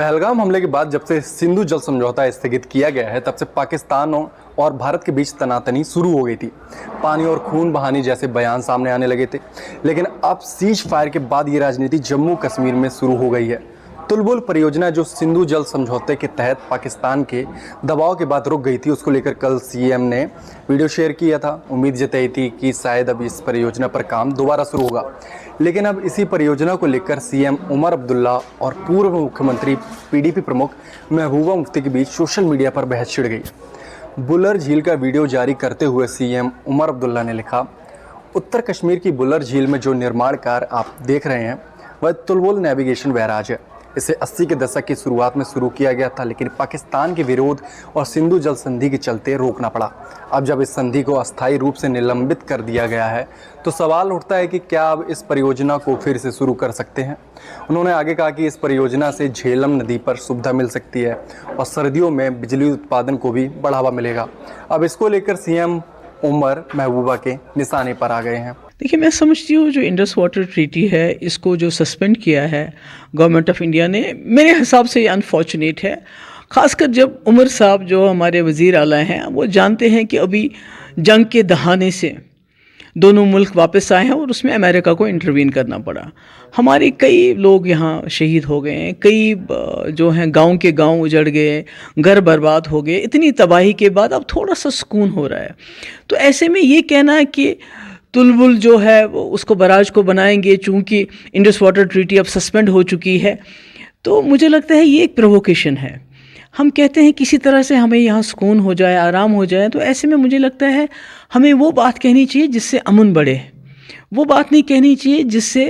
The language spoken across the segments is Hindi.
पहलगाम हमले के बाद जब से सिंधु जल समझौता स्थगित किया गया है, तब से पाकिस्तान और भारत के बीच तनातनी शुरू हो गई थी। पानी और खून बहाने जैसे बयान सामने आने लगे थे, लेकिन अब सीज फायर के बाद ये राजनीति जम्मू कश्मीर में शुरू हो गई है। तुलबुल परियोजना जो सिंधु जल समझौते के तहत पाकिस्तान के दबाव के बाद रुक गई थी, उसको लेकर कल सीएम ने वीडियो शेयर किया था। उम्मीद जताई थी कि शायद अब इस परियोजना पर काम दोबारा शुरू होगा, लेकिन अब इसी परियोजना को लेकर सीएम उमर अब्दुल्ला और पूर्व मुख्यमंत्री पीडीपी प्रमुख महबूबा मुफ्ती के बीच सोशल मीडिया पर बहस छिड़ गई। बुलर झील का वीडियो जारी करते हुए सीएम उमर अब्दुल्ला ने लिखा, उत्तर कश्मीर की बुलर झील में जो निर्माण कार्य आप देख रहे हैं वह तुलबुल नेविगेशन बैराज है। इसे 80 के दशक की शुरुआत में शुरू किया गया था, लेकिन पाकिस्तान के विरोध और सिंधु जल संधि के चलते रोकना पड़ा। अब जब इस संधि को अस्थायी रूप से निलंबित कर दिया गया है, तो सवाल उठता है कि क्या अब इस परियोजना को फिर से शुरू कर सकते हैं। उन्होंने आगे कहा कि इस परियोजना से झेलम नदी पर सुविधा मिल सकती है और सर्दियों में बिजली उत्पादन को भी बढ़ावा मिलेगा। अब इसको लेकर सीएम उमर महबूबा के निशाने पर आ गए हैं। देखिए, मैं समझती हूँ जो इंडस वाटर ट्रीटी है, इसको जो सस्पेंड किया है गवर्नमेंट ऑफ इंडिया ने, मेरे हिसाब से ये अनफॉर्चुनेट है। ख़ासकर जब उमर साहब जो हमारे वज़ीर आला हैं, वो जानते हैं कि अभी जंग के दहाने से दोनों मुल्क वापस आए हैं और उसमें अमेरिका को इंटरवीन करना पड़ा। हमारे कई लोग यहाँ शहीद हो गए हैं, कई जो हैं गांव के गांव उजड़ गए, घर बर्बाद हो गए। इतनी तबाही के बाद अब थोड़ा सा सुकून हो रहा है। तो ऐसे में ये कहना है कि तुलबुल जो है वो उसको बराज को बनाएंगे, चूँकि इंडस वाटर ट्रीटी अब सस्पेंड हो चुकी है, तो मुझे लगता है ये एक प्रोवोकेशन है। हम कहते हैं किसी तरह से हमें यहाँ सुकून हो जाए, आराम हो जाए, तो ऐसे में मुझे लगता है हमें वो बात कहनी चाहिए जिससे अमन बढ़े। वो बात नहीं कहनी चाहिए जिससे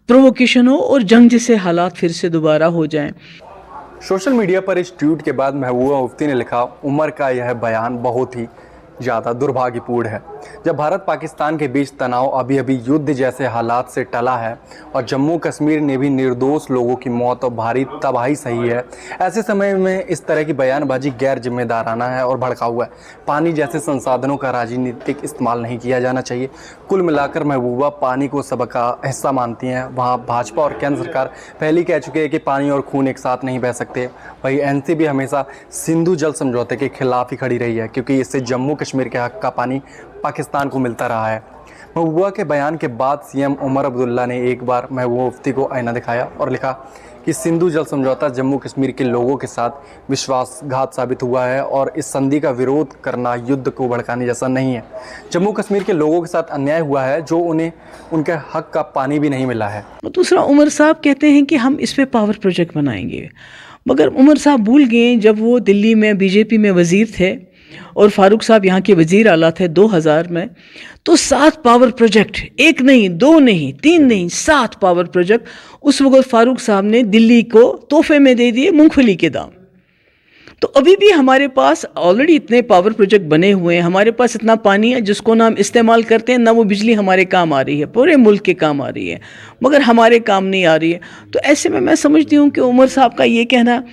प्रोवोकेशन हो और जंग जैसे हालात फिर से दोबारा हो जाएं। सोशल मीडिया पर इस ट्वीट के बाद महबूबा मुफ्ती ने लिखा, उमर का यह बयान बहुत ही ज़्यादा दुर्भाग्यपूर्ण है। जब भारत पाकिस्तान के बीच तनाव अभी अभी युद्ध जैसे हालात से टला है और जम्मू कश्मीर ने भी निर्दोष लोगों की मौत और भारी तबाही सही है, ऐसे समय में इस तरह की बयानबाजी गैर जिम्मेदाराना है और भड़का हुआ है। पानी जैसे संसाधनों का राजनीतिक इस्तेमाल नहीं किया जाना चाहिए। कुल मिलाकर महबूबा पानी को सबका हिस्सा मानती हैं। वहाँ भाजपा और केंद्र सरकार पहले ही कह चुके हैं कि पानी और खून एक साथ नहीं बह सकते। वहीं एनसीपी हमेशा सिंधु जल समझौते के खिलाफ ही खड़ी रही है, क्योंकि इससे जम्मू कश्मीर के हक का पानी पाकिस्तान को मिलता रहा है। महबूबा के बयान के बाद सीएम उमर अब्दुल्ला ने एक बार महबूबा मुफ्ती को आईना दिखाया और लिखा कि सिंधु जल समझौता जम्मू कश्मीर के लोगों के साथ विश्वासघात साबित हुआ है और इस संधि का विरोध करना युद्ध को भड़काने जैसा नहीं है। जम्मू कश्मीर के लोगों के साथ अन्याय हुआ है, जो उन्हें उनके हक का पानी भी नहीं मिला है। दूसरा, उमर साहब कहते हैं कि हम इस पे पावर प्रोजेक्ट बनाएंगे, मगर उमर साहब भूल गए जब वो दिल्ली में बीजेपी में वज़ीर थे और फारूक साहब यहाँ के वज़ीर आला थे 2000 में, तो 7 पावर प्रोजेक्ट, 1 नहीं, 2 नहीं, 3 नहीं, 7 पावर प्रोजेक्ट उस वक्त फारूक साहब ने दिल्ली को तोहफे में दे दिए मूंगफली के दाम। तो अभी भी हमारे पास ऑलरेडी इतने पावर प्रोजेक्ट बने हुए हैं, हमारे पास इतना पानी है जिसको ना हम इस्तेमाल करते हैं, ना वो बिजली हमारे काम आ रही है, पूरे मुल्क के काम आ रही है, मगर हमारे काम नहीं आ रही है। तो ऐसे में मैं समझती हूँ कि उमर साहब का ये कहना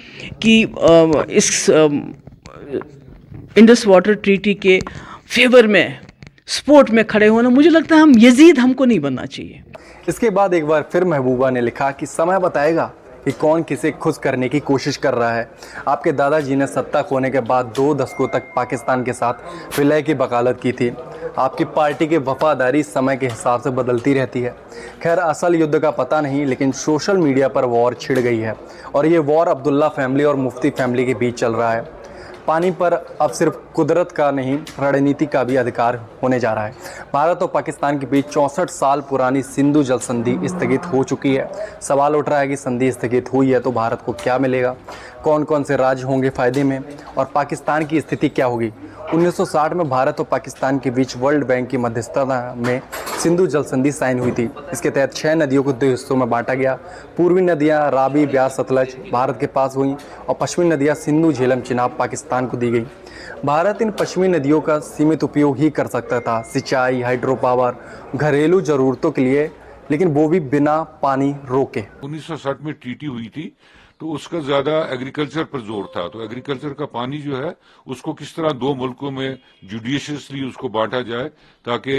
कि इस इंडस वाटर ट्रीटी के फेवर में सपोर्ट में खड़े होना, मुझे लगता है हम यजीद हमको नहीं बनना चाहिए। इसके बाद एक बार फिर महबूबा ने लिखा कि समय बताएगा कि कौन किसे खुश करने की कोशिश कर रहा है। आपके दादाजी ने सत्ता खोने के बाद 2 दशकों तक पाकिस्तान के साथ विलय की वकालत की थी। आपकी पार्टी की वफादारी समय के हिसाब से बदलती रहती है। खैर, असल युद्ध का पता नहीं, लेकिन सोशल मीडिया पर वॉर छिड़ गई है और ये वॉर अब्दुल्ला फैमिली और मुफ्ती फैमिली के बीच चल रहा है। पानी पर अब सिर्फ कुदरत का नहीं, रणनीति का भी अधिकार होने जा रहा है। भारत और पाकिस्तान के बीच 64 साल पुरानी सिंधु जल संधि स्थगित हो चुकी है। सवाल उठ रहा है कि संधि स्थगित हुई है तो भारत को क्या मिलेगा, कौन कौन से राज्य होंगे फ़ायदे में और पाकिस्तान की स्थिति क्या होगी। 1960 में भारत और पाकिस्तान के बीच वर्ल्ड बैंक की मध्यस्थता में सिंधु जल संधि साइन हुई थी। इसके तहत 6 नदियों को 2 हिस्सों में बांटा गया। पूर्वी नदियां रावी, ब्यास, सतलज भारत के पास हुई और पश्चिमी नदियां सिंधु, झेलम, चिनाब पाकिस्तान को दी गई। भारत इन पश्चिमी नदियों का सीमित उपयोग ही कर सकता था, सिंचाई, हाइड्रो पावर, घरेलू ज़रूरतों के लिए, लेकिन वो भी बिना पानी रोके। 1960 में ट्रीटी हुई थी, तो उसका ज्यादा एग्रीकल्चर पर जोर था। तो एग्रीकल्चर का पानी जो है उसको किस तरह दो मुल्कों में जुडिशियसली उसको बांटा जाए ताकि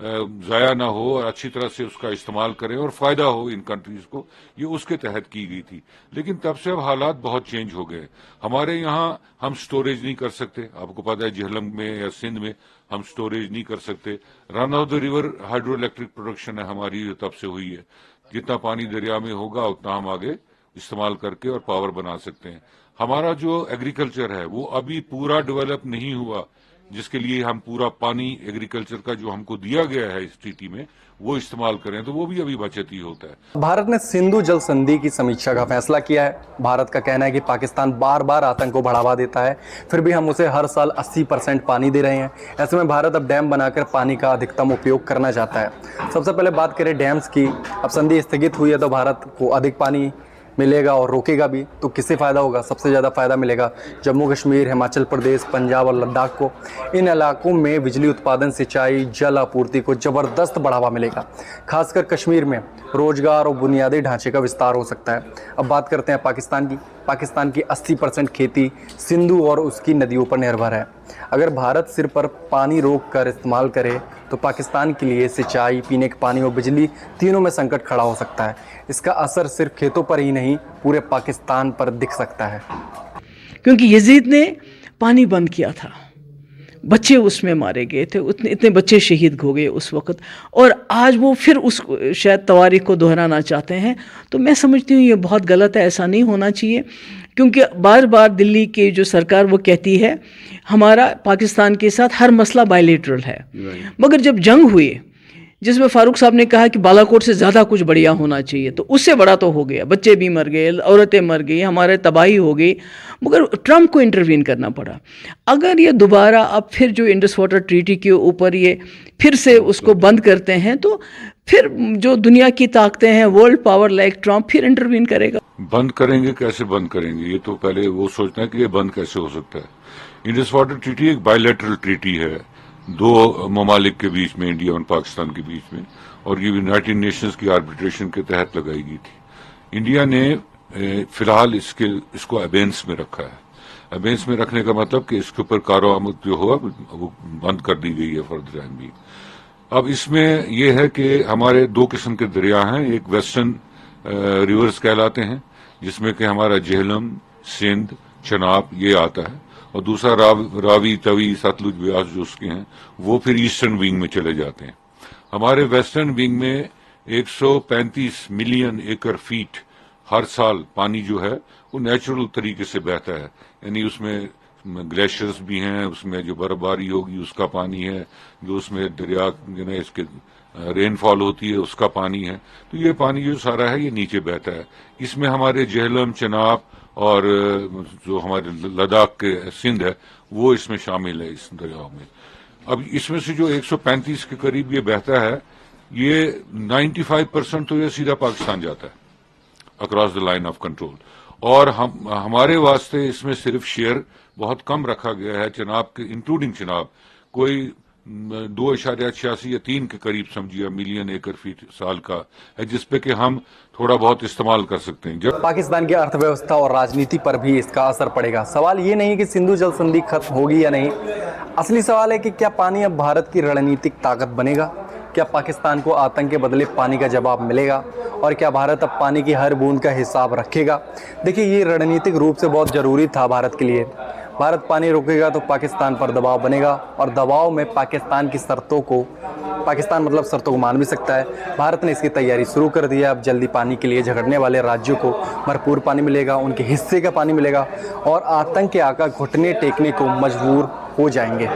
जाया ना हो और अच्छी तरह से उसका इस्तेमाल करें और फायदा हो इन कंट्रीज को, ये उसके तहत की गई थी। लेकिन तब से अब हालात बहुत चेंज हो गए। हमारे यहाँ हम स्टोरेज नहीं कर सकते, आपको पता है झेलम में या सिंध में हम स्टोरेज नहीं कर सकते। Run of the river hydro electric production है हमारी, जो तब से हुई है। जितना पानी दरिया में होगा उतना हम आगे इस्तेमाल करके और पावर बना सकते हैं। हमारा जो एग्रीकल्चर है वो अभी पूरा डेवलप नहीं हुआ, जिसके लिए हम पूरा पानी एग्रीकल्चर का जो हमको दिया गया है इस ट्रीटी में वो इस्तेमाल करें, तो वो भी अभी बचत ही होता है। भारत ने सिंधु जल संधि की समीक्षा का फैसला किया है। भारत का कहना है कि पाकिस्तान बार बार आतंक को बढ़ावा देता है, फिर भी हम उसे हर साल 80% पानी दे रहे हैं। ऐसे में भारत अब डैम बनाकर पानी का अधिकतम उपयोग करना चाहता है। सबसे पहले बात करें डैम्स की। अब संधि स्थगित हुई है तो भारत को अधिक पानी मिलेगा और रोकेगा भी, तो किससे फ़ायदा होगा? सबसे ज़्यादा फ़ायदा मिलेगा जम्मू कश्मीर, हिमाचल प्रदेश, पंजाब और लद्दाख को। इन इलाकों में बिजली उत्पादन, सिंचाई, जल आपूर्ति को ज़बरदस्त बढ़ावा मिलेगा। खासकर कश्मीर में रोजगार और बुनियादी ढांचे का विस्तार हो सकता है। अब बात करते हैं पाकिस्तान की। पाकिस्तान की 80% खेती सिंधु और उसकी नदियों पर निर्भर है। अगर भारत सिर पर पानी रोक कर इस्तेमाल करे तो पाकिस्तान के लिए सिंचाई, पीने के पानी और बिजली तीनों में संकट खड़ा हो सकता है। इसका असर सिर्फ खेतों पर ही नहीं, पूरे पाकिस्तान पर दिख सकता है। क्योंकि यजीद ने पानी बंद किया था, बच्चे उसमें मारे गए थे, इतने बच्चे शहीद हो गए उस वक़्त, और आज वो फिर उस शायद तवारीख को दोहराना चाहते हैं। तो मैं समझती हूँ ये बहुत गलत है, ऐसा नहीं होना चाहिए। क्योंकि बार बार दिल्ली की जो सरकार वो कहती है हमारा पाकिस्तान के साथ हर मसला बायलैटरल है, मगर जब जंग हुई जिसमें फारूक साहब ने कहा कि बालाकोट से ज़्यादा कुछ बढ़िया होना चाहिए, तो उससे बड़ा तो हो गया, बच्चे भी मर गए, औरतें मर गई, हमारे तबाही हो गई, मगर ट्रंप को इंटरवीन करना पड़ा। अगर ये दोबारा अब फिर जो इंडस वाटर ट्रीटी के ऊपर ये फिर से उसको बंद करते हैं तो फिर जो दुनिया की ताकतें हैं, वर्ल्ड पावर लाइक ट्रंप, फिर इंटरवीन करेगा। बंद करेंगे, कैसे बंद करेंगे? ये तो पहले वो सोचना है कि ये बंद कैसे हो सकता है। इंडस वाटर ट्रीटी एक बायलैटरल ट्रीटी है दो ममालिक के बीच में, इंडिया और पाकिस्तान के बीच में, और ये यूनाइटेड नेशंस की आर्बिट्रेशन के तहत लगाई गई थी। इंडिया ने फिलहाल इसको अबेंस में रखा है। अबेंस में रखने का मतलब कि इसके ऊपर कारोआमद जो हुआ वो बंद कर दी गई है फॉर द टाइम बीइंग। अब इसमें यह है कि हमारे दो किस्म के दरिया हैं, एक वेस्टर्न रिवर्स कहलाते हैं जिसमें कि हमारा झेलम, सिंध, चनाब ये आता है, और दूसरा रावी, तवी, सतलुज, ब्यास जो उसके हैं वो फिर ईस्टर्न विंग में चले जाते हैं। हमारे वेस्टर्न विंग में 135 मिलियन एकड़ फीट हर साल पानी जो है वो नेचुरल तरीके से बहता है, यानी उसमें ग्लेशियर्स भी हैं, उसमें जो बर्फबारी होगी उसका पानी है, जो उसमें दरिया इसके रेनफॉल होती है उसका पानी है। तो ये पानी जो सारा है ये नीचे बहता है। इसमें हमारे झेलम, चनाब और जो हमारे लद्दाख के सिंध है वो इसमें शामिल है इस दरियाओं में। अब इसमें से जो 135 के करीब ये बहता है, ये 95% तो ये सीधा पाकिस्तान जाता है across the line of control, और हमारे वास्ते इसमें सिर्फ शेयर बहुत कम रखा गया है चनाब के, इंक्लूडिंग चनाब, कोई 2.86 या 3 के करीब समझिए मिलियन एकड़ फीट साल का है, जिसपे कि हम थोड़ा बहुत इस्तेमाल कर सकते हैं। जब पाकिस्तान की अर्थव्यवस्था और राजनीति पर भी इसका असर पड़ेगा। सवाल ये नहीं कि सिंधु जल संधि खत्म होगी या नहीं, असली सवाल है कि क्या पानी अब भारत की रणनीतिक ताकत बनेगा? क्या पाकिस्तान को आतंक के बदले पानी का जवाब मिलेगा? और क्या भारत अब पानी की हर बूंद का हिसाब रखेगा? देखिए, ये रणनीतिक रूप से बहुत ज़रूरी था भारत के लिए। भारत पानी रोकेगा तो पाकिस्तान पर दबाव बनेगा, और दबाव में पाकिस्तान शर्तों को मान भी सकता है। भारत ने इसकी तैयारी शुरू कर दी है। अब जल्दी पानी के लिए झगड़ने वाले राज्यों को भरपूर पानी मिलेगा, उनके हिस्से का पानी मिलेगा, और आतंक के आका घुटने टेकने को मजबूर हो जाएंगे।